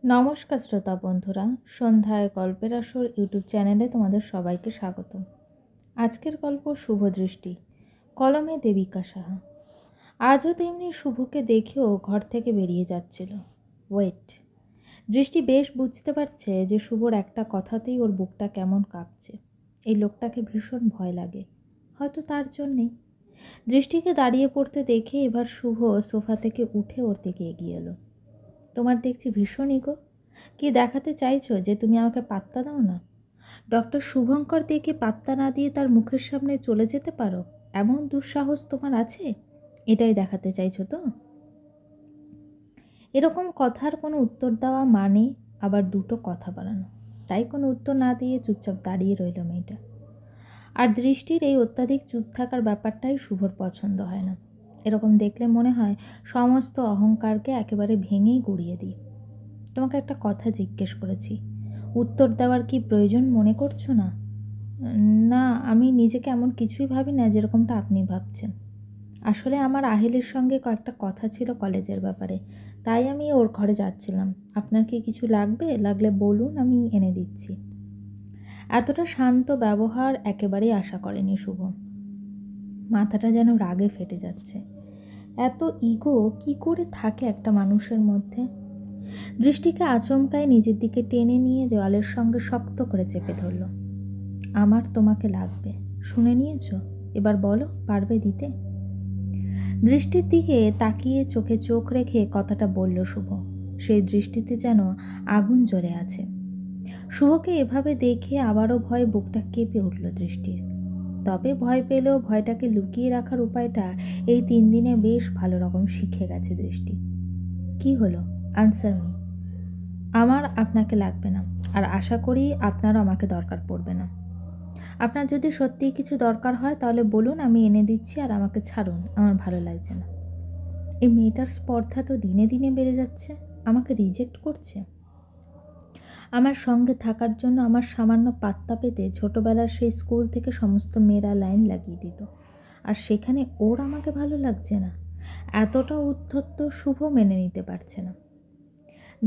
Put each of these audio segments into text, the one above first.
নমস্কার শ্রোতা বন্ধুরা, সন্ধ্যায় গল্পের আসর ইউটিউব চ্যানেলে তোমাদের সবাইকে স্বাগত। আজকের গল্প শুভ দৃষ্টি, কলমে দেবিকা সাহা। আজও তেমনি শুভকে দেখেও ঘর থেকে বেরিয়ে যাচ্ছিল। ওয়েট। দৃষ্টি বেশ বুঝতে পারছে যে শুভর একটা কথাতেই ওর বুকটা কেমন কাঁপছে। এই লোকটাকে ভীষণ ভয় লাগে, হয়তো তার জন্যেই। দৃষ্টিকে দাঁড়িয়ে পড়তে দেখে এবার শুভ সোফা থেকে উঠে ওর দিকে এগিয়ে এলো। তোমার দেখছি ভীষণ ইগো। কি দেখাতে চাইছো যে তুমি আমাকে পাত্তা দাও না? ডক্টর শুভঙ্কর দিকে পাত্তা না দিয়ে তার মুখের সামনে চলে যেতে পারো, এমন দুঃসাহস তোমার আছে? এটাই দেখাতে চাইছো তো? এরকম কথার কোনো উত্তর দেওয়া মানে আবার দুটো কথা বাড়ানো। তাই কোনো উত্তর না দিয়ে চুপচাপ দাঁড়িয়ে রইল মেয়েটা। আর দৃষ্টির এই অত্যাধিক চুপ থাকার ব্যাপারটাই শুভর পছন্দ হয় না। এরকম দেখলে মনে হয় সমস্ত অহংকারকে একেবারে ভেঙেই গুঁড়িয়ে দিই। তোমাকে একটা কথা জিজ্ঞেস করেছি, উত্তর দেওয়ার কি প্রয়োজন মনে করছো না? না, আমি নিজেকে এমন কিছুই ভাবি না যেরকমটা আপনি ভাবছেন। আসলে আমার আহেলের সঙ্গে কয়েকটা কথা ছিল কলেজের ব্যাপারে, তাই আমি ওর ঘরে যাচ্ছিলাম। আপনার কি কিছু লাগবে? লাগলে বলুন, আমি এনে দিচ্ছি। এতটা শান্ত ব্যবহার একেবারেই আশা করেনি শুভ। মাথাটা যেন রাগে ফেটে যাচ্ছে। এত ইগো কি করে থাকে একটা মানুষের মধ্যে? দৃষ্টিকে আচমকায় নিজের দিকে টেনে নিয়ে দেওয়ালের সঙ্গে শক্ত করে চেপে ধরল। আমার তোমাকে লাগবে, শুনে নিয়েছো? এবার বলো, পারবে দিতে? দৃষ্টির দিকে তাকিয়ে চোখে চোখ রেখে কথাটা বলল শুভ। সেই দৃষ্টিতে যেন আগুন জ্বলে আছে। শুভকে এভাবে দেখে আবারও ভয়ে বুকটা কেঁপে উঠল দৃষ্টির। তবে ভয় পেলেও ভয়টাকে লুকিয়ে রাখার উপায়টা এই 3 দিনে বেশ ভালো রকম শিখে গেছে দৃষ্টি। কি হলো? Answer me. আমার আপনাকে লাগবে না, আর আশা করি আপনারও আমাকে দরকার পড়বে না। আপনার যদি সত্যিই কিছু দরকার হয় তাহলে বলুন, আমি এনে দিচ্ছি, আর আমাকে ছাড়ুন, আমার ভালো লাগছে না। এই মেয়েটার স্পর্ধা তো দিনে দিনে বেড়ে যাচ্ছে, আমাকে রিজেক্ট করছে। আমার সঙ্গে থাকার জন্য আমার সামান্য পাত্তা পেতে ছোটবেলার সেই স্কুল থেকে সমস্ত মেয়েরা লাইন লাগিয়ে দিত, আর সেখানে ওর আমাকে ভালো লাগছে না। এতটা উদ্ধত্ত শুভ মেনে নিতে পারছে না।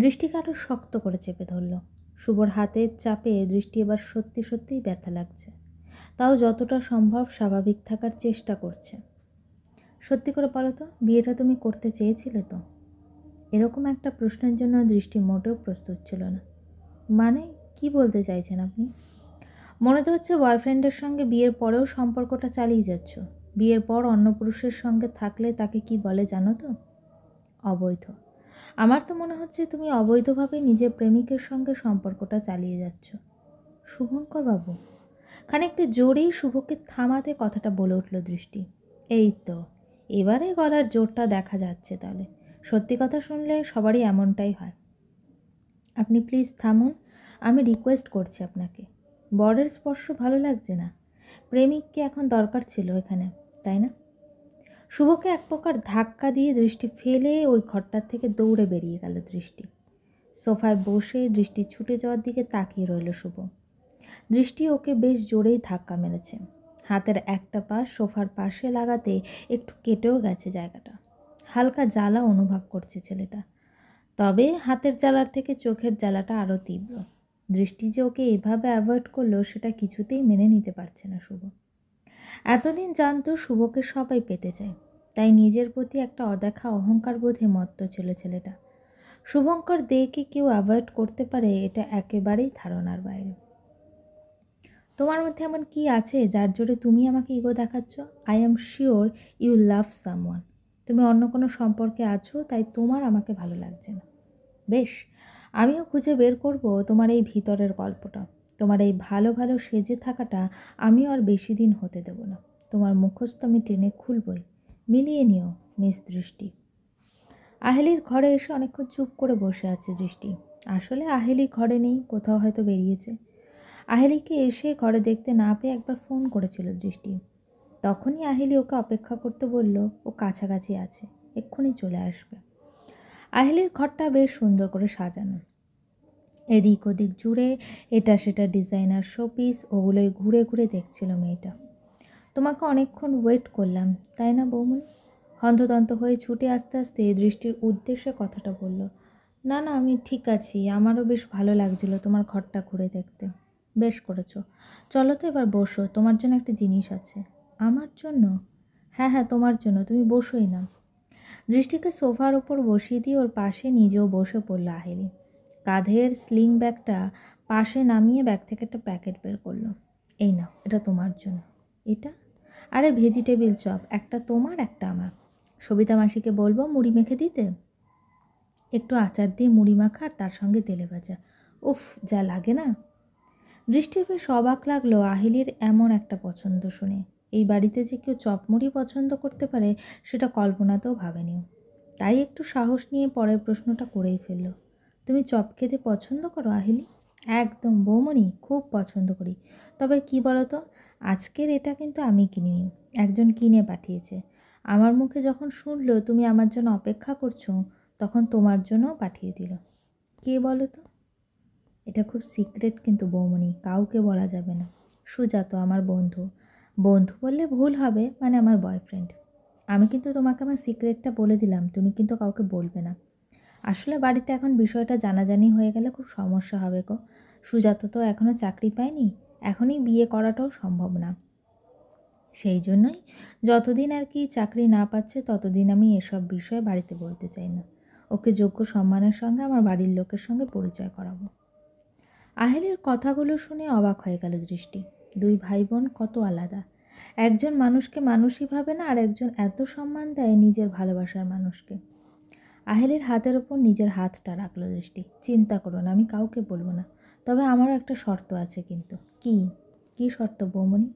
দৃষ্টিকে আরও শক্ত করে চেপে ধরল। শুভর হাতের চাপে দৃষ্টি এবার সত্যি সত্যিই ব্যথা লাগছে, তাও যতটা সম্ভব স্বাভাবিক থাকার চেষ্টা করছে। সত্যি করে বলো তো, বিয়েটা তুমি করতে চেয়েছিলে তো? এরকম একটা প্রশ্নের জন্য দৃষ্টি মোটেও প্রস্তুত ছিল না। মানে কি বলতে চাইছেন আপনি? মনে তো হচ্ছে বয়ফ্রেন্ডের সঙ্গে বিয়ের পরেও সম্পর্কটা চালিয়ে যাচ্ছ। বিয়ের পর অন্য পুরুষের সঙ্গে থাকলে তাকে কি বলে জানো তো? অবৈধ। আমার তো মনে হচ্ছে তুমি অবৈধভাবে নিজের প্রেমিকের সঙ্গে সম্পর্কটা চালিয়ে যাচ্ছ। শুভঙ্কর বাবু। খানিকটা জোরেই শুভকে থামাতে কথাটা বলে উঠল দৃষ্টি। এই তো, এবারে গলার জোরটা দেখা যাচ্ছে। তাহলে সত্যি কথা শুনলে সবারই এমনটাই হয়। আপনি প্লিজ থামুন, আমি রিকোয়েস্ট করছি আপনাকে। বরের স্পর্শ ভালো লাগছে না? প্রেমিককে এখন দরকার ছিল এখানে, তাই না? শুভকে এক প্রকার ধাক্কা দিয়ে দৃষ্টি ফেলে ওই ঘরটার থেকে দৌড়ে বেরিয়ে গেল দৃষ্টি। সোফায় বসে দৃষ্টি ছুটে যাওয়ার দিকে তাকিয়ে রইল শুভ। দৃষ্টি ওকে বেশ জোরেই ধাক্কা মেরেছে। হাতের একটা পাশ সোফার পাশে লাগাতে একটু কেটেও গেছে জায়গাটা। হালকা জ্বালা অনুভব করছে ছেলেটা, তবে হাতের জ্বালার থেকে চোখের জ্বালাটা আরও তীব্র। দৃষ্টি যে ওকে এভাবে অ্যাভয়েড করলো সেটা কিছুতেই মেনে নিতে পারছে না শুভ। এতদিন জানতো শুভকে সবাই পেতে চায়, তাই নিজের প্রতি একটা অদেখা অহংকার বোধে মত্ত ছিল ছেলেটা। শুভঙ্কর দেকে কেউ অ্যাভয়েড করতে পারে এটা একেবারেই ধারণার বাইরে। তোমার মধ্যে এমন কি আছে যার জোরে তুমি আমাকে ইগো দেখাচ্ছ? I am sure you love someone. তুমি অন্য কোনো সম্পর্কে আছো, তাই তোমার আমাকে ভালো লাগছে না। বেশ, আমিও খুঁজে বের করব তোমার এই ভিতরের গল্পটা। তোমার এই ভালো ভালো সেজে থাকাটা আমিও আর বেশি দিন হতে দেব না। তোমার মুখস্থ আমি টেনে খুলবই। মিলিয়ে নিও মিস দৃষ্টি। আহেলির ঘরে এসে অনেকক্ষণ চুপ করে বসে আছে দৃষ্টি। আসলে আহেলি ঘরে নেই, কোথাও হয়তো বেরিয়েছে। আহেলিকে এসে ঘরে দেখতে না পেয়ে একবার ফোন করেছিল দৃষ্টি। তখনই আহেলি ওকে অপেক্ষা করতে বলল ও কাছাকাছি আছে, এক্ষুনি চলে আসবে। আহেলির ঘরটা বেশ সুন্দর করে সাজানো। এদিক ওদিক জুড়ে এটা সেটা ডিজাইনার শোপিস, ওগুলোই ঘুরে ঘুরে দেখছিল মেয়েটা। তোমাকে অনেকক্ষণ ওয়েট করলাম, তাই না বৌমনি? হন্তদন্ত হয়ে ছুটে আসতে আসতে দৃষ্টির উদ্দেশ্যে কথাটা বলল। না না, আমি ঠিক আছি। আমারও বেশ ভালো লাগছিল তোমার ঘরটা ঘুরে দেখতে। বেশ করেছো। চলো তো এবার বসো, তোমার জন্য একটা জিনিস আছে। আমার জন্য? হ্যাঁ হ্যাঁ, তোমার জন্য, তুমি বসোই না। দৃষ্টিকে সোফার ওপর বসিয়ে দিয়ে ওর পাশে নিজেও বসে পড়ল আহেলি। কাঁধের স্লিং ব্যাগটা পাশে নামিয়ে ব্যাগ থেকে একটা প্যাকেট বের করলো। এই নাও, এটা তোমার জন্য। এটা? আরে ভেজিটেবিল চপ, একটা তোমার একটা আমার। সবিতা মাসিকে বলবো মুড়ি মেখে দিতে। একটু আচার দিয়ে মুড়ি মাখা আর তার সঙ্গে তেলে ভাজা। উফ, যা লাগে না। দৃষ্টির বেশ অবাক লাগলো আহিলির এমন একটা পছন্দ শুনে। এই বাড়িতে যে কেউ চপমুড়ি পছন্দ করতে পারে সেটা কল্পনাতেও ভাবেনি। তাই একটু সাহস নিয়ে পরের প্রশ্নটা করেই ফেলল। তুমি চপ খেতে পছন্দ করো আহিলি? একদম বৌমনি, খুব পছন্দ করি। তবে কি বলো তো, আজকের এটা কিন্তু আমি কিনিনি, একজন কিনে পাঠিয়েছে। আমার মুখে যখন শুনলো তুমি আমার জন্য অপেক্ষা করছো, তখন তোমার জন্যও পাঠিয়ে দিল। কে বলো তো? এটা খুব সিক্রেট কিন্তু বৌমনি, কাউকে বলা যাবে না। সুজাত আমার বন্ধু। বন্ধু বললে ভুল হবে, মানে আমার বয়ফ্রেন্ড। আমি কিন্তু তোমাকে আমার সিক্রেটটা বলে দিলাম, তুমি কিন্তু কাউকে বলবে না। আসলে বাড়িতে এখন বিষয়টা জানাজানি হয়ে গেলে খুব সমস্যা হবে গো। সুজাত তো এখনও চাকরি পায়নি, এখনই বিয়ে করাটাও সম্ভব না। সেই জন্যই যতদিন আর কি চাকরি না পাচ্ছে ততদিন আমি এসব বিষয়ে বাড়িতে বলতে চাই না। ওকে যোগ্য সম্মানের সঙ্গে আমার বাড়ির লোকের সঙ্গে পরিচয় করাবো। আহেলের কথাগুলো শুনে অবাক হয়ে গেল দৃষ্টি। দুই ভাই বোন কত আলাদা। একজন মানুষকে মানুষই ভাবে না, আর একজন এত সম্মান দেয় নিজের ভালোবাসার মানুষকে। আহেলের হাতের ওপর নিজের হাতটা রাখলো দৃষ্টি। চিন্তা করো না, আমি কাউকে বলবো না। তবে আমারও একটা শর্ত আছে কিন্তু। কি? কি শর্ত বৌমনি?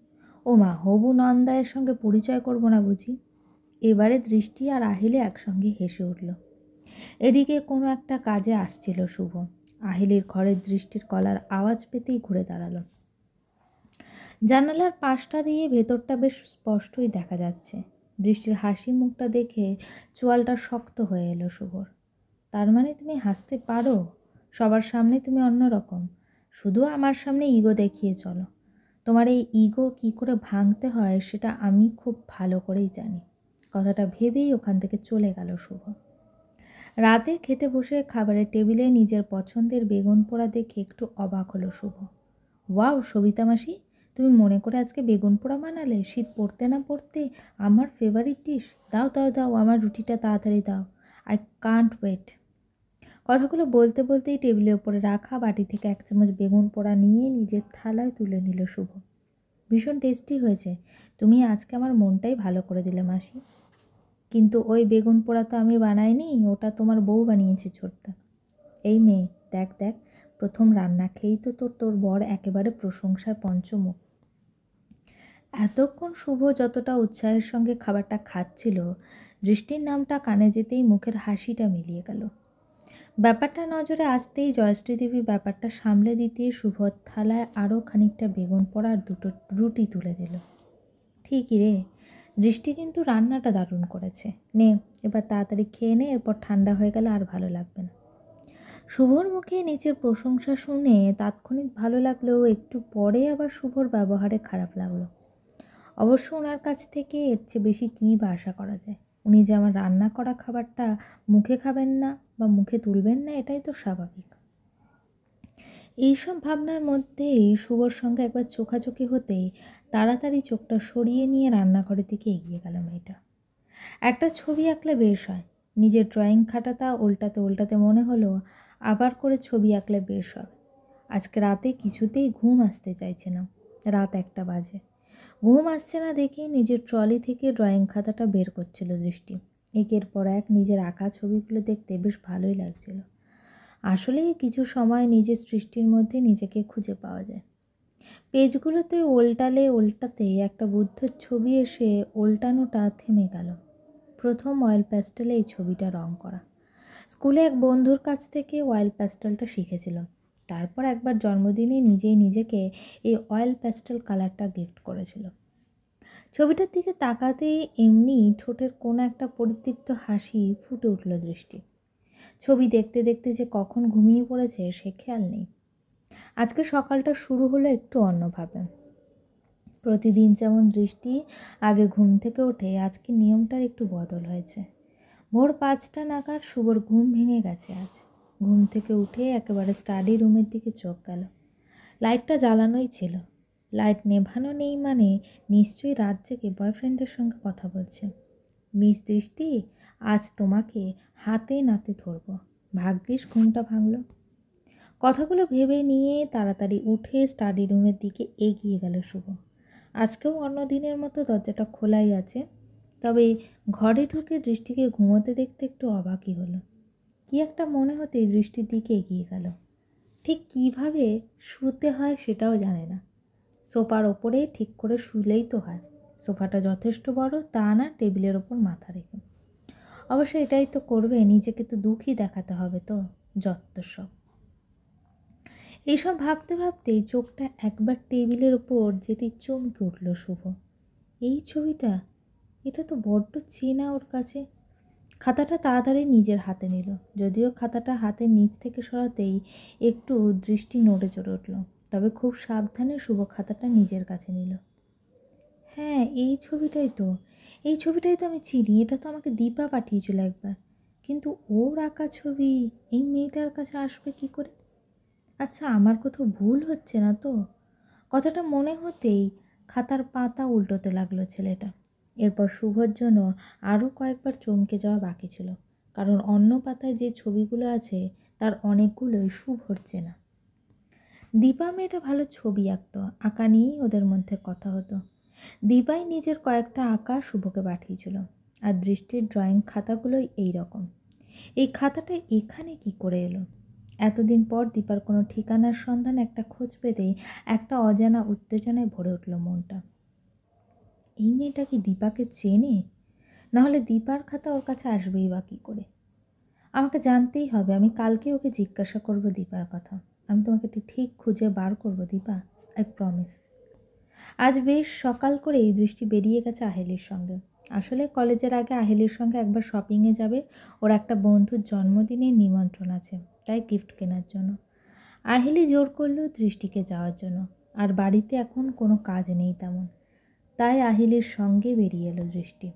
ও মা, হবু নন্দায়ের সঙ্গে পরিচয় করব না বুঝি? এবারে দৃষ্টি আর আহিলে একসঙ্গে হেসে উঠল। এদিকে কোনো একটা কাজে আসছিল শুভ। আহিলের ঘরের দৃষ্টির কলার আওয়াজ পেতেই ঘুরে দাঁড়ালো। জানালার পাশটা দিয়ে ভেতরটা বেশ স্পষ্টই দেখা যাচ্ছে। দৃষ্টির হাসি মুখটা দেখে চোয়ালটা শক্ত হয়ে এলো শুভর। তার মানে তুমি হাসতে পারো? সবার সামনে তুমি অন্যরকম, শুধু আমার সামনে ইগো দেখিয়ে চলো। তোমার এই ইগো কী করে ভাঙতে হয় সেটা আমি খুব ভালো করেই জানি। কথাটা ভেবেই ওখান থেকে চলে গেল শুভ। রাতে খেতে বসে খাবারের টেবিলে নিজের পছন্দের বেগুন পোড়া দেখে একটু অবাক হলো শুভ। ওয়াও সবিতা মাসি, তুমি মনে করে আজকে বেগুন পোড়া বানালে? শীত পড়তে না পড়তে আমার ফেভারিট ডিশ। দাও দাও দাও, আমার রুটিটা তাড়াতাড়ি দাও। I can't wait. কথাগুলো বলতে বলতেই টেবিলের উপরে রাখা বাটি থেকে এক চামচ বেগুন পোড়া নিয়ে নিজের থালায় তুলে নিল শুভ। ভীষণ টেস্টি হয়েছে। তুমি আজকে আমার মনটাই ভালো করে দিলে মাসি। কিন্তু ওই বেগুন পোড়া তো আমি বানাইনি, ওটা তোমার বউ বানিয়েছে ছোট্টা। এই মেয়ে, দেখ দেখ, প্রথম রান্না খেয়েই তো তোর বর একেবারে প্রশংসায় পঞ্চমুখ। এতক্ষণ শুভ যতটা উৎসাহের সঙ্গে খাবারটা খাচ্ছিল, দৃষ্টির নামটা কানে যেতেই মুখের হাসিটা মিলিয়ে গেল। ব্যাপারটা নজরে আসতেই জয়শ্রী দেবী ব্যাপারটা সামলে দিতে শুভর থালায় আরও খানিকটা বেগুন পোড়া আর দুটো রুটি তুলে দিল। ঠিকই রে, দৃষ্টি কিন্তু রান্নাটা দারুণ করেছে। নে, এবার তাড়াতাড়ি খেয়ে নে, এরপর ঠান্ডা হয়ে গেলে আর ভালো লাগবে না। শুভর মুখে নিজের প্রশংসা শুনে তাৎক্ষণিক ভালো লাগলেও একটু পরে আবার শুভর ব্যবহারে খারাপ লাগলো। অবশ্য ওনার কাছ থেকে এর চেয়ে বেশি কী বা আশা করা যায়? উনি যে আমার রান্না করা খাবারটা মুখে খাবেন না বা মুখে তুলবেন না, এটাই তো স্বাভাবিক। এইসব ভাবনার মধ্যেই শুভর সঙ্গে একবার চোখাচোখি হতেই তাড়াতাড়ি চোখটা সরিয়ে নিয়ে রান্নাঘরের দিকে এগিয়ে গেল মেয়েটা। একটা ছবি আঁকলে বেশ হয়। নিজের ড্রয়িং খাতাটা উল্টাতে উল্টাতে মনে হলো আবার করে ছবি আঁকলে বেশ হবে। আজকে রাতে কিছুতেই ঘুম আসতে চাইছে না। রাত 1টা বাজে। ঘুম আসছে না দেখেই নিজের ট্রলি থেকে ড্রয়িং খাতাটা বের করছিল দৃষ্টি। একের পর এক নিজের আঁকা ছবিগুলো দেখতে বেশ ভালোই লাগছিল। আসলে কিছু সময় নিজের সৃষ্টির মধ্যে নিজেকে খুঁজে পাওয়া যায়। পেজগুলোতে উল্টালে উল্টাতে একটা বুদ্ধর ছবি এসে উল্টানোটা থেমে গেল। প্রথম অয়েল প্যাস্টেলে এই ছবিটা রং করা। স্কুলে এক বন্ধুর কাছ থেকে অয়েল প্যাস্টেলটা শিখেছিলাম। তারপর একবার জন্মদিনে নিজেই নিজেকে এই অয়েল প্যাস্টেল কালারটা গিফট করেছিল। ছবিটার দিকে তাকাতেই এমনি ঠোঁটের কোনো একটা পরিতৃপ্ত হাসি ফুটে উঠল দৃষ্টি। ছবি দেখতে দেখতে যে কখন ঘুমিয়ে পড়েছে সে খেয়াল নেই। আজকে সকালটা শুরু হলো একটু অন্যভাবে। প্রতিদিন যেমন দৃষ্টি আগে ঘুম থেকে ওঠে, আজকে নিয়মটার একটু বদল হয়েছে। ভোর 5টা নাগাদ শুভর ঘুম ভেঙে গেছে আজ। ঘুম থেকে উঠে একেবারে স্টাডি রুমের দিকে চোখ গেল। লাইটটা জ্বালানোই ছিল। লাইট নেভানো নেই মানে নিশ্চয়ই রাত জেগে বয়ফ্রেন্ডের সঙ্গে কথা বলছে। মিস দৃষ্টি, আজ তোমাকে হাতে নাতে ধরব। ভাগ্যিস ঘুমটা ভাঙল। কথাগুলো ভেবে নিয়ে তাড়াতাড়ি উঠে স্টাডি রুমের দিকে এগিয়ে গেল শুভ। আজকেও অন্য দিনের মতো দরজাটা খোলাই আছে, তবে ঘরে ঢুকে দৃষ্টিকে ঘুমোতে দেখতে একটু অবাকই হলো। কি একটা মনে হতেই দৃষ্টির দিকে এগিয়ে গেল। ঠিক কিভাবে শুতে হয় সেটাও জানে না। সোফার ওপরে ঠিক করে শুলেই তো হয়। সোফাটা যথেষ্ট বড়, তা না টেবিলের ওপর মাথা রেখে। অবশ্য এটাই তো করবে, নিজেকে তো দুঃখী দেখাতে হবে তো, যত সব। এইসব ভাবতে ভাবতেই চোখটা একবার টেবিলের ওপর যেতেই চমকে উঠল শুভ। এই ছবিটা, এটা তো বড্ড চেনা ওর কাছে। খাতাটা তাড়াতাড়ি নিজের হাতে নিল, যদিও খাতাটা হাতের নিচ থেকে সরাতেই একটু দৃষ্টি নড়ে চড়ে উঠল, তবে খুব সাবধানে শুভ খাতাটা নিজের কাছে নিল। হ্যাঁ, এই ছবিটাই তো আমি চিনি। এটা তো আমাকে দীপা পাঠিয়েছিল একবার। কিন্তু ওর আঁকা ছবি এই মেয়েটার কাছে আসবে কি করে? আচ্ছা, আমার কোথাও ভুল হচ্ছে না তো? কথাটা মনে হতেই খাতার পাতা উল্টোতে লাগলো ছেলেটা। এরপর শুভর জন্য আরও কয়েকবার চমকে যাওয়া বাকি ছিল, কারণ অন্য পাতায় যে ছবিগুলো আছে তার অনেকগুলোই শুভর চেনা। দীপা মেয়েটা ভালো ছবি আঁকতো, আঁকা নিয়েই ওদের মধ্যে কথা হতো। দীপাই নিজের কয়েকটা আঁকা শুভকে পাঠিয়েছিল, আর দৃষ্টির ড্রয়িং খাতাগুলোই এই রকম। এই খাতাটা এখানে কি করে এলো? এতদিন পর দীপার কোনো ঠিকানার সন্ধান একটা খোঁজ পেতেই একটা অজানা উত্তেজনায় ভরে উঠল মনটা। এই মেয়েটা কি দীপাকে চেনে? নাহলে দীপার খাতা ওর কাছে আসবেই বা কী করে? আমাকে জানতেই হবে। আমি কালকে ওকে জিজ্ঞাসা করব দীপার কথা। আমি তোমাকে ঠিক খুঁজে বার করব দীপা, আই প্রমিস। আজ বেশ সকাল করে এই দৃষ্টি বেরিয়ে গেছে আহেলির সঙ্গে। আসলে কলেজের আগে আহেলির সঙ্গে একবার শপিংয়ে যাবে। ওর একটা বন্ধুর জন্মদিনের নিমন্ত্রণ আছে, তাই গিফট কেনার জন্য। আহেলি জোর করল দৃষ্টিকে যাওয়ার জন্য, আর বাড়িতে এখন কোনো কাজ নেই তেমন, তাই আহেলির সঙ্গে বেরিয়ে এলো দৃষ্টি।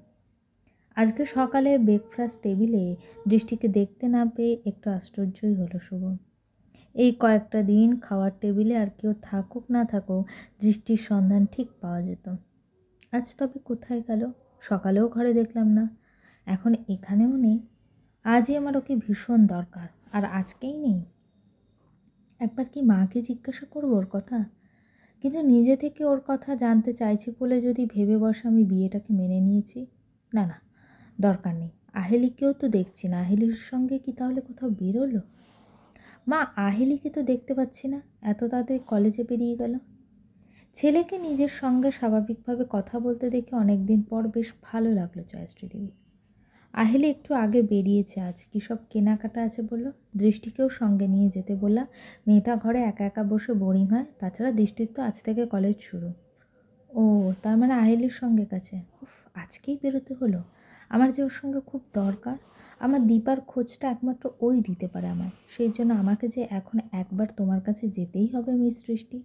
আজকে সকালে ব্রেকফাস্ট টেবিলে দৃষ্টিকে দেখতে না পেয়ে একটু আশ্চর্যই হলো শুভ। এই কয়েকটা দিন খাওয়ার টেবিলে আর কেউ থাকুক না থাকুক, দৃষ্টির সন্ধান ঠিক পাওয়া যেত। আজ তবে কোথায় গেল? সকালেও ঘরে দেখলাম না, এখন এখানেও নেই। আজই আমার ওকে ভীষণ দরকার, আর আজকেই নেই। একবার কি মাকে জিজ্ঞাসা করবো ওর কথা? কিন্তু নিজে থেকে ওর কথা জানতে চাইছি বলে যদি ভেবে বসে আমি বিয়েটাকে মেনে নিয়েছি। না না, দরকার নেই। আহেলিকেও তো দেখছি না, আহেলির সঙ্গে কি তাহলে কোথাও বেরোলো? মা, আহেলিকে তো দেখতে পাচ্ছি না, এত তাড়াতাড়ি কলেজে বেরিয়ে গেল। ছেলেকে নিজের সঙ্গে স্বাভাবিকভাবে কথা বলতে দেখে অনেক দিন পর বেশ ভালো লাগলো জয়শ্রী দেবী। আহেলি একটু আগে বেরিয়েছে, আজ কী সব কেনাকাটা আছে বললো। দৃষ্টিকেও সঙ্গে নিয়ে যেতে বললাম। মেয়েটা ঘরে একা একা বসে বোরিং হয়, তাছাড়া দৃষ্টির তো আজ থেকে কলেজ শুরু। ও, তার মানে আহেলির সঙ্গে গেছে। উফ, আজকেই বেরোতে হলো। আমার যে ওর সঙ্গে খুব দরকার। আমার দীপার খোঁজটা একমাত্র ওই দিতে পারে আমায়, সেই জন্য আমাকে যে এখন একবার তোমার কাছে যেতেই হবে মিস দৃষ্টি।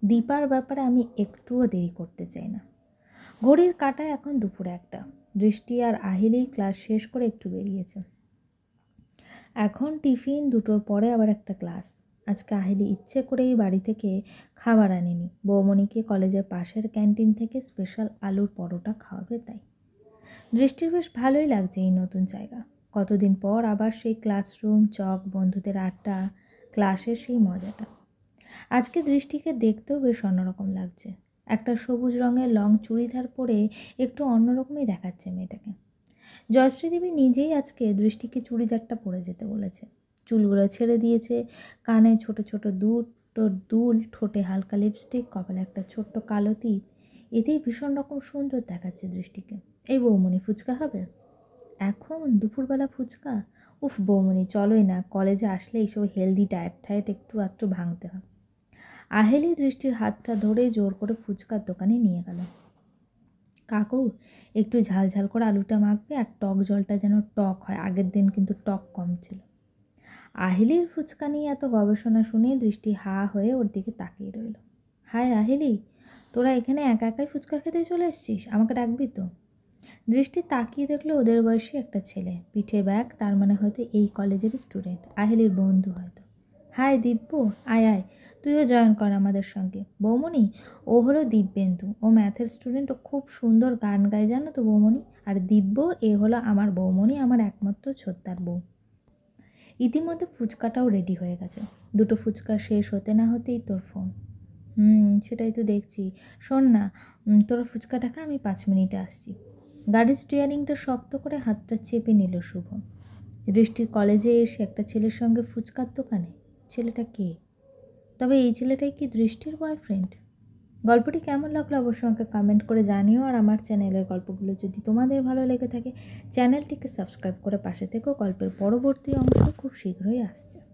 দীপার ব্যাপারে আমি একটুও দেরি করতে চাই না। ঘড়ির কাঁটায় এখন দুপুর 1টা। দৃষ্টি আর আহেলি ক্লাস শেষ করে একটু বেরিয়েছে। এখন টিফিন, 2টোর পরে আবার একটা ক্লাস। আজকে আহেলি ইচ্ছে করেই বাড়ি থেকে খাবার আনেনি, বৌমণিকে কলেজের পাশের ক্যান্টিন থেকে স্পেশাল আলুর পরোটা খাওয়াবে তাই। দৃষ্টির বেশ ভালোই লাগছে এই নতুন জায়গা। কতদিন পর আবার সেই ক্লাসরুম, চক, বন্ধুদের আড্ডা, ক্লাসের সেই মজাটা। আজকে দৃষ্টিকে দেখতেও বেশ অন্যরকম লাগছে। একটা সবুজ রঙের লং চুড়িদার পরে একটু অন্যরকমই দেখাচ্ছে মেয়েটাকে। জয়শ্রী দেবী নিজেই আজকে দৃষ্টিকে চুড়িদারটা পরে যেতে বলেছে। চুলগুলো ছেড়ে দিয়েছে, কানে ছোট ছোট দুটো দুল, ঠোঁটে হালকা লিপস্টিক, কপালে একটা ছোট্ট কালো টিপ। এতেই ভীষণ রকম সুন্দর দেখাচ্ছে দৃষ্টিকে। এই বৌমণি, ফুচকা হবে? এখন দুপুরবেলা ফুচকা? উফ বৌমণি, চলোই না, কলেজে আসলে এইসব হেলদি ডায়েট ঠায়েট একটু আধটু ভাঙতে হয়। আহেলি দৃষ্টির হাতটা ধরে জোর করে ফুচকার দোকানে নিয়ে গেল। কাকু, একটু ঝাল ঝাল করে আলুটা মাখবে, আর টক জলটা যেন টক হয়, আগের দিন কিন্তু টক কম ছিল। আহেলির ফুচকা নিয়ে এত গবেষণা শুনে দৃষ্টি হা হয়ে ওর দিকে তাকিয়ে রইল। হায় আহেলি, তোরা এখানে একা একাই ফুচকা খেতে চলে এসছিস? আমাকে ডাকবি তো? দৃষ্টি তাকিয়ে দেখলো ওদের বয়সী একটা ছেলে, পিঠে ব্যাগ, তার মানে হয়তো এই কলেজের স্টুডেন্ট, আহেলির বন্ধু হয়তো। হাই দিব্য, আয় আয়, তুইও জয়েন কর আমাদের সঙ্গে। বৌমনি, ও হলো দিব্যেন্দু, ও ম্যাথের স্টুডেন্ট, ও খুব সুন্দর গান গায় জানো তো বৌমনি। আর দিব্য, এ হলো আমার বৌমনি, আমার একমাত্র ছোট্টার বউ। ইতিমধ্যে ফুচকাটাও রেডি হয়ে গেছে। দুটো ফুচকা শেষ হতে না হতেই তোর ফোন। সেটাই তো দেখছি। শোন না, তোরা ফুচকাটা খা, আমি 5 মিনিটে আসছি। গাড়ির স্টিয়ারিংটা শক্ত করে হাতটা চেপে নিল শুভ। দৃষ্টির কলেজে এসে একটা ছেলের সঙ্গে ফুচকার দোকানে। ছেলেটা কে? তবে এই ছেলেটাই কি দৃষ্টির বয়ফ্রেন্ড? গল্পটি কেমন লাগলো অবশ্যই আমাকে কমেন্ট করে জানিও। আর আমার চ্যানেলের গল্পগুলো যদি তোমাদের ভালো লেগে থাকে, চ্যানেলটিকে সাবস্ক্রাইব করে পাশে থেকো। গল্পের পরবর্তী অংশ খুব শীঘ্রই আসছে।